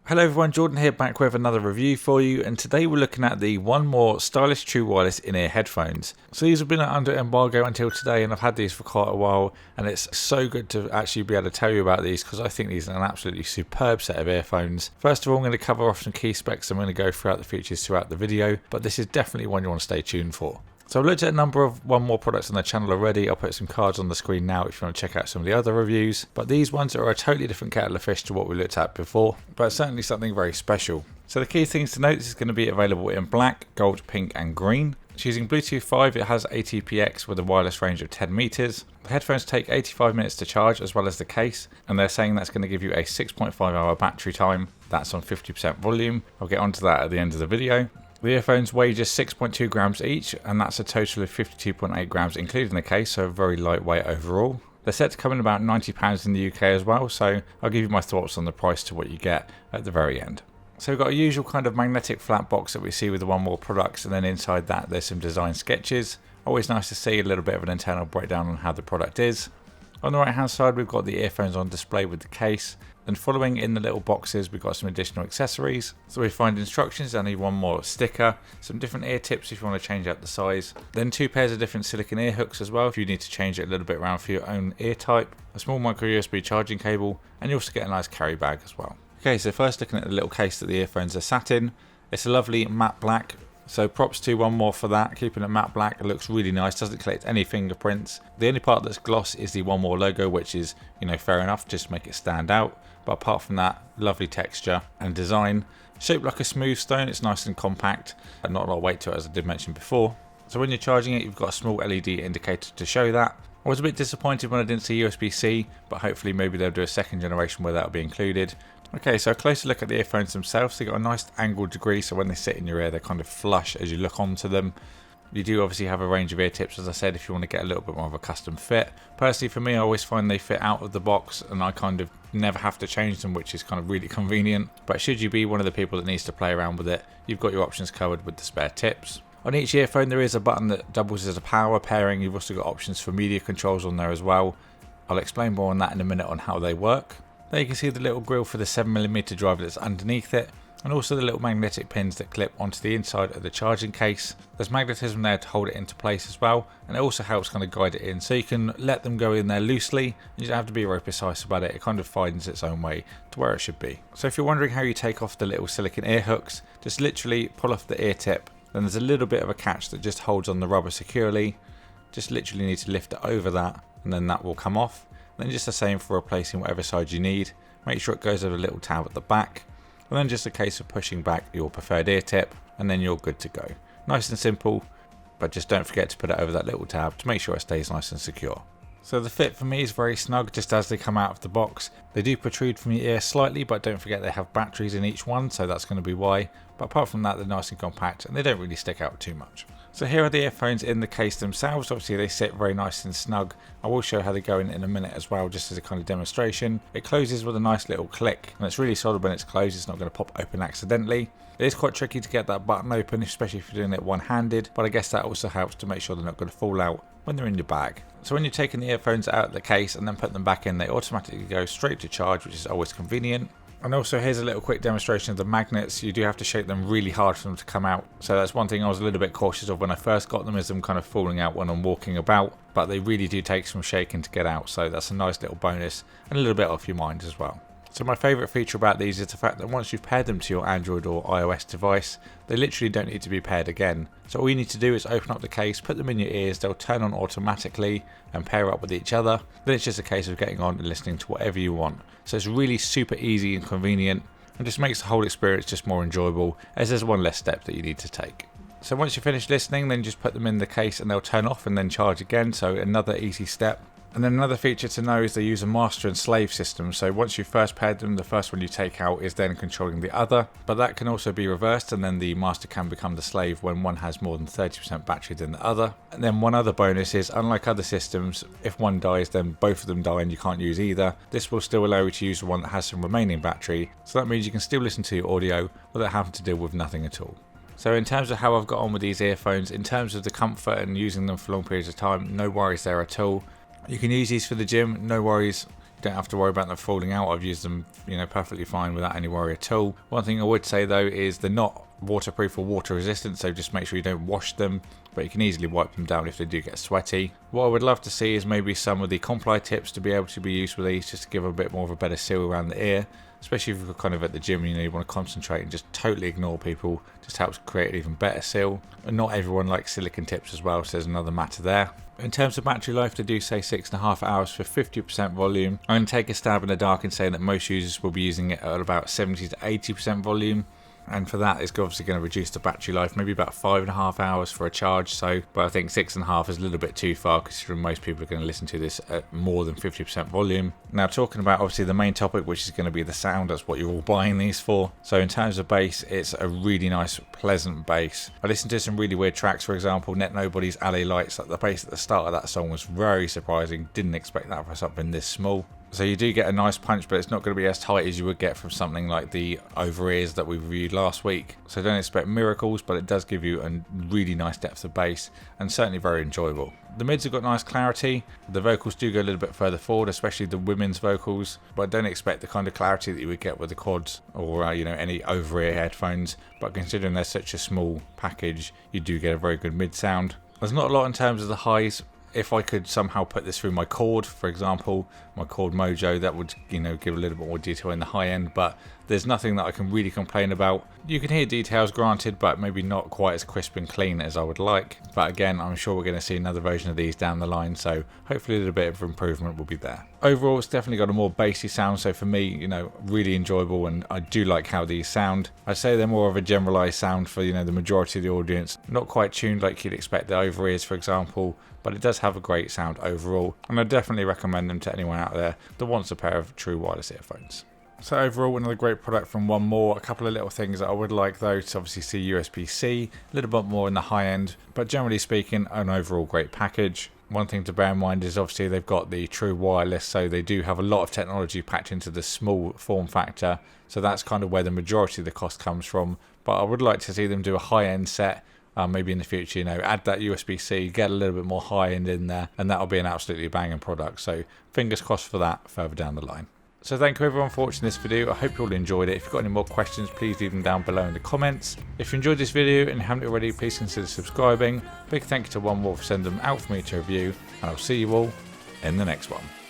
Hello everyone, Jordan here back with another review for you, and today we're looking at the One More stylish true wireless in-ear headphones. So these have been under embargo until today, and I've had these for quite a while, and it's so good to actually be able to tell you about these because I think these are an absolutely superb set of earphones. First of all, I'm going to cover off some key specs. I'm going to go throughout the features throughout the video, but this is definitely one you want to stay tuned for. So I've looked at a number of One More products on the channel already. I'll put some cards on the screen now if you want to check out some of the other reviews. But these ones are a totally different kettle of fish to what we looked at before, but certainly something very special. So the key things to note, this is going to be available in black, gold, pink and green. It's using Bluetooth 5, it has ATPX with a wireless range of 10 meters. The headphones take 85 minutes to charge as well as the case, and they're saying that's going to give you a 6.5 hour battery time. That's on 50% volume. I'll get onto that at the end of the video. The earphones weigh just 6.2 grams each, and that's a total of 52.8 grams including the case, so very lightweight overall. They're set to come in about £90 in the UK as well, so I'll give you my thoughts on the price to what you get at the very end. So we've got a usual kind of magnetic flat box that we see with the One More products, and then inside that there's some design sketches. Always nice to see a little bit of an internal breakdown on how the product is. On the right hand side we've got the earphones on display with the case. Then following in the little boxes we've got some additional accessories. So we find instructions and a One More sticker, some different ear tips if you want to change out the size. Then 2 pairs of different silicone ear hooks as well if you need to change it a little bit around for your own ear type. A small micro USB charging cable, and you also get a nice carry bag as well. Okay, so first looking at the little case that the earphones are sat in. It's a lovely matte black. So props to One More for that, keeping it matte black. It looks really nice, doesn't collect any fingerprints. The only part that's gloss is the One More logo, which is, fair enough, just make it stand out. But apart from that, lovely texture and design. Shaped like a smooth stone, it's nice and compact, and not a lot of weight to it as I did mention before. So when you're charging it, you've got a small LED indicator to show that. I was a bit disappointed when I didn't see USB-C, but hopefully maybe they'll do a second generation where that'll be included. Okay, so a closer look at the earphones themselves. They've got a nice angled degree, so when they sit in your ear, they're kind of flush as you look onto them. You do obviously have a range of ear tips, as I said, if you want to get a little bit more of a custom fit. Personally, for me, I always find they fit out of the box, and I kind of never have to change them, which is kind of really convenient. But should you be one of the people that needs to play around with it, you've got your options covered with the spare tips. On each earphone, there is a button that doubles as a power pairing. You've also got options for media controls on there as well. I'll explain more on that in a minute on how they work. There you can see the little grill for the 7mm driver that's underneath it, and also the little magnetic pins that clip onto the inside of the charging case. There's magnetism there to hold it into place as well, and it also helps kind of guide it in, so you can let them go in there loosely. You don't have to be very precise about it. It kind of finds its own way to where it should be. So if you're wondering how you take off the little silicone ear hooks, just literally pull off the ear tip. Then there's a little bit of a catch that just holds on the rubber securely. Just literally need to lift it over that, and then that will come off. Then just the same for replacing whatever side you need. Make sure it goes over a little tab at the back, and then just a case of pushing back your preferred ear tip, and then you're good to go. Nice and simple, but just don't forget to put it over that little tab to make sure it stays nice and secure. So the fit for me is very snug just as they come out of the box. They do protrude from your ear slightly, but don't forget they have batteries in each one, so that's going to be why. But apart from that, they're nice and compact, and they don't really stick out too much. So here are the earphones in the case themselves. Obviously they sit very nice and snug. I will show how they go in a minute as well, just as a kind of demonstration. It closes with a nice little click, and it's really solid when it's closed. It's not going to pop open accidentally. It is quite tricky to get that button open, especially if you're doing it one-handed, but I guess that also helps to make sure they're not going to fall out when they're in your bag. So when you're taking the earphones out of the case and then put them back in, they automatically go straight to charge, which is always convenient. And also here's a little quick demonstration of the magnets. You do have to shake them really hard for them to come out. So that's one thing I was a little bit cautious of when I first got them, is them kind of falling out when I'm walking about. But they really do take some shaking to get out. So that's a nice little bonus and a little bit off your mind as well. So my favourite feature about these is the fact that once you've paired them to your Android or iOS device, they literally don't need to be paired again. So all you need to do is open up the case, put them in your ears, they'll turn on automatically and pair up with each other. Then it's just a case of getting on and listening to whatever you want. So it's really super easy and convenient, and just makes the whole experience just more enjoyable, as there's one less step that you need to take. So once you're finished listening, then just put them in the case and they'll turn off and then charge again, so another easy step. And then another feature to know is they use a master and slave system. So once you've first paired them, the first one you take out is then controlling the other. But that can also be reversed, and then the master can become the slave when one has more than 30% battery than the other. And then one other bonus is, unlike other systems, if one dies then both of them die and you can't use either. This will still allow you to use the one that has some remaining battery. So that means you can still listen to your audio without having to deal with nothing at all. So in terms of how I've got on with these earphones, in terms of the comfort and using them for long periods of time, no worries there at all. You can use these for the gym, no worries. don't have to worry about them falling out. I've used them, perfectly fine without any worry at all. One thing I would say though is they're not waterproof or water resistant, so just make sure you don't wash them, but you can easily wipe them down if they do get sweaty. What I would love to see is maybe some of the comply tips to be able to be used with these, just to give a bit more of a better seal around the ear, especially if you're kind of at the gym, you want to concentrate and just totally ignore people. Just helps create an even better seal. And not everyone likes silicone tips as well, so there's another matter there. In terms of battery life, they do say 6.5 hours for 50% volume. I'm going to take a stab in the dark and say that most users will be using it at about 70 to 80% volume. And for that, it's obviously going to reduce the battery life, maybe about 5.5 hours for a charge. But I think 6.5 is a little bit too far, considering most people are going to listen to this at more than 50% volume. Now, talking about obviously the main topic, which is going to be the sound, that's what you're all buying these for. So in terms of bass, it's a really nice, pleasant bass. I listened to some really weird tracks, for example, Net Nobody's LA Lights. The bass at the start of that song was very surprising. Didn't expect that for something this small. So you do get a nice punch, but it's not going to be as tight as you would get from something like the over-ears that we reviewed last week. So don't expect miracles, but it does give you a really nice depth of bass, and certainly very enjoyable. The mids have got nice clarity. The vocals do go a little bit further forward, especially the women's vocals, but don't expect the kind of clarity that you would get with the quads or any over-ear headphones. But considering they're such a small package, you do get a very good mid sound. There's not a lot in terms of the highs. If I could somehow put this through my cord, for example, my cord Mojo, that would give a little bit more detail in the high end, but there's nothing that I can really complain about. You can hear details, granted, but maybe not quite as crisp and clean as I would like. But again, I'm sure we're going to see another version of these down the line, so hopefully a little bit of improvement will be there. Overall, it's definitely got a more bassy sound, so for me, really enjoyable, and I do like how these sound. I'd say they're more of a generalized sound for, the majority of the audience. Not quite tuned like you'd expect the over-ears, for example, but it does have a great sound overall, and I definitely recommend them to anyone out there that wants a pair of true wireless earphones. So overall, another great product from One More. A couple of little things that I would like though to obviously see USB-C, a little bit more in the high end, but generally speaking, an overall great package. One thing to bear in mind is obviously they've got the true wireless, so they do have a lot of technology packed into the small form factor, so that's kind of where the majority of the cost comes from. But I would like to see them do a high-end set, maybe in the future, add that USB-C, get a little bit more high-end in there, and that'll be an absolutely banging product. So fingers crossed for that further down the line. So thank you everyone for watching this video. I hope you all enjoyed it. If you've got any more questions, please leave them down below in the comments. If you enjoyed this video and haven't already, please consider subscribing. Big thank you to One More for sending them out for me to review, and I'll see you all in the next one.